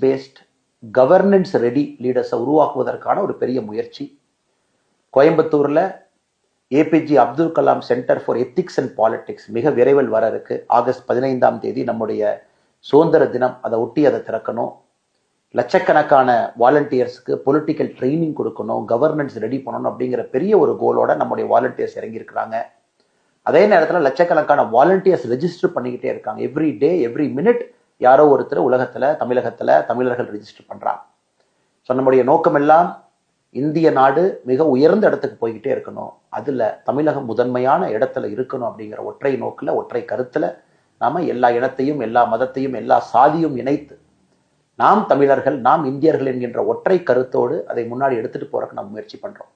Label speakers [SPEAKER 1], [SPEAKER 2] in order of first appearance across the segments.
[SPEAKER 1] Paste governance ready லீடர்ஸை உருவாக்குவதற்கான ஒரு பெரிய முயற்சி. கோயம்புத்தூர்ல APJ Abdul Kalam centre for ethics and politics மிக விரைவில் வர இருக்கு. ஆகஸ்ட் 15ஆம் தேதி நம்முடைய சுதந்திர தினம், அதை ஒட்டி அதை திறக்கணும். லட்சக்கணக்கான வாலண்டியர்ஸுக்கு பொலிட்டிக்கல் ட்ரைனிங் கொடுக்கணும், கவர்னன்ஸ் ரெடி பண்ணணும் அப்படிங்கிற பெரிய ஒரு கோலோட நம்முடைய வாலண்டியர்ஸ் இறங்கியிருக்கிறாங்க. அதே நேரத்தில் லட்சக்கணக்கான வாலண்டியர்ஸ் ரெஜிஸ்டர் பண்ணிக்கிட்டே இருக்காங்க. எவ்ரி டே எவ்ரி மினிட் யாரோ ஒருத்தர் உலகத்துல தமிழகத்துல தமிழர்கள் ரெஜிஸ்டர் பண்றாங்க. ஸோ நம்முடைய நோக்கம் எல்லாம் இந்திய நாடு மிக உயர்ந்த இடத்துக்கு போய்கிட்டே இருக்கணும், அதுல தமிழகம் முதன்மையான இடத்துல இருக்கணும் அப்படிங்கிற ஒற்றை நோக்கில் ஒற்றை கருத்துல நாம எல்லா இனத்தையும் எல்லா மதத்தையும் எல்லா சாதியும் இணைத்து நாம் தமிழர்கள் நாம் இந்தியர்கள் என்கின்ற ஒற்றை கருத்தோடு அதை முன்னாடி எடுத்துட்டு போறதுக்கு நம்ம முயற்சி பண்றோம்.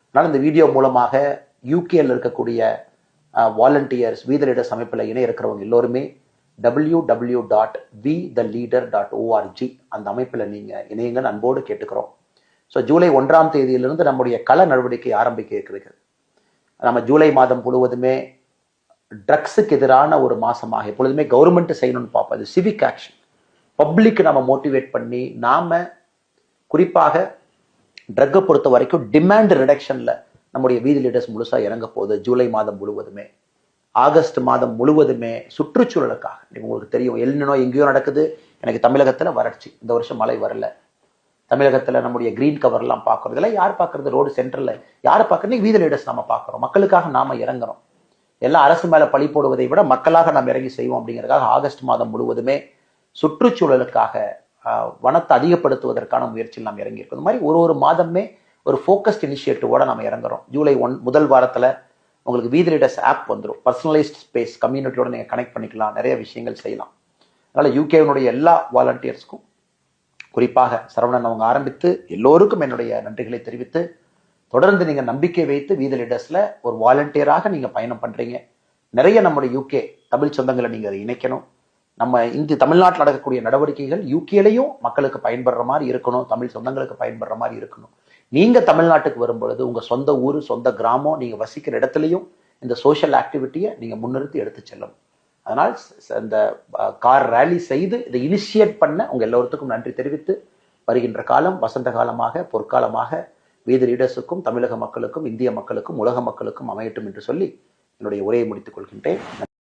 [SPEAKER 1] அதனால இந்த வீடியோ மூலமாக யூகேல இருக்கக்கூடிய வாலண்டியர்ஸ் வீத லீடர்ஸ் அமைப்பில் இணைய இருக்கிறவங்க எல்லோருமே www.vtheleader.org அந்த அமைப்பில் நீங்க இணையங்கள் அன்போடு கேட்டுக்கிறோம். ஸோ ஜூலை 1ஆம் தேதியிலிருந்து நம்முடைய கள நடவடிக்கை ஆரம்பிக்க இருக்கிறது. நம்ம ஜூலை மாதம் முழுவதுமே ட்ரக்ஸுக்கு எதிரான ஒரு மாசமாக எப்பொழுதுமே கவர்மெண்ட் செய்யணும்னு பார்ப்போம். அது சிவிக் ஆக்ஷன், பப்ளிக் நம்ம மோட்டிவேட் பண்ணி நாம குறிப்பாக ட்ரக்கை பொறுத்த வரைக்கும் டிமாண்ட் ரிடக்ஷன்ல நம்முடைய வீதி லீடர்ஸ் முழுசா இறங்க போகுது. ஜூலை மாதம் முழுவதுமே, ஆகஸ்ட் மாதம் முழுவதுமே சுற்றுச்சூழலுக்காக. உங்களுக்கு தெரியும் எல்னினோ எங்கேயோ நடக்குது, எனக்கு தமிழகத்துல வறட்சி, இந்த வருஷம் மழை வரல. தமிழகத்துல நம்முடைய கிரீன் கவர் எல்லாம் பார்க்கறது, இதெல்லாம் யார் பார்க்கறது? ரோடு சென்டர்ல யார் பார்க்கறது? வீதி லீடர்ஸ் நம்ம பார்க்கிறோம். மக்களுக்காக நாம இறங்குறோம். எல்லாம் அரசு மேல பழி போடுவதை விட மக்களாக நாம் இறங்கி செய்வோம் அப்படிங்கிறதுக்காக ஆகஸ்ட் மாதம் முழுவதுமே சுற்றுச்சூழலுக்காக வனத்தை அதிகப்படுத்துவதற்கான முயற்சியில் நாம் இறங்கி இருக்கோம். இந்த மாதிரி ஒரு மாதமே ஒரு ஃபோக்கஸ்ட் இனிஷியேட்டிவோட நம்ம இறங்குறோம். ஜூலை 1 முதல் வாரத்துல உங்களுக்கு வீதி லீடர்ஸ் ஆப் வந்துடும். பர்சனலைஸ்ட் ஸ்பேஸ் கம்யூனிட்டியோட நீங்க கனெக்ட் பண்ணிக்கலாம், நிறைய விஷயங்கள் செய்யலாம். அதனால யூகேனுடைய எல்லா வாலண்டியர்ஸ்க்கும், குறிப்பாக சரவணன் அவங்க ஆரம்பித்து எல்லோருக்கும் என்னுடைய நன்றிகளை தெரிவித்து, தொடர்ந்து நீங்க நம்பிக்கை வைத்து வீதி லீடர்ஸ்ல ஒரு வாலண்டியராக நீங்க பயணம் பண்றீங்க. நிறைய நம்முடைய யூகே தமிழ் சொந்தங்களை நீங்க அதை இணைக்கணும். நம்ம தமிழ்நாட்டில் நடக்கக்கூடிய நடவடிக்கைகள் யூகேலையும் மக்களுக்கு பயன்படுற மாதிரி இருக்கணும், தமிழ் சொந்தங்களுக்கு பயன்படுற மாதிரி இருக்கணும். நீங்க தமிழ்நாட்டுக்கு வரும்பொழுது உங்க சொந்த ஊர் சொந்த கிராமம் நீங்க வசிக்கிற இடத்துலையும் இந்த சோஷியல் ஆக்டிவிட்டியை நீங்க முன்னிறுத்தி எடுத்து செல்லணும். அதனால் இந்த கார் ரேலி செய்து இதை இனிஷியேட் பண்ண உங்க எல்லோருக்கும் நன்றி தெரிவித்து, வருகின்ற காலம் வசந்த காலமாக பொற்காலமாக வீதி லீடர்ஸுக்கும் தமிழக மக்களுக்கும் இந்திய மக்களுக்கும் உலக மக்களுக்கும் அமையட்டும் என்று சொல்லி என்னுடைய உரையை முடித்துக் கொள்கின்றேன்.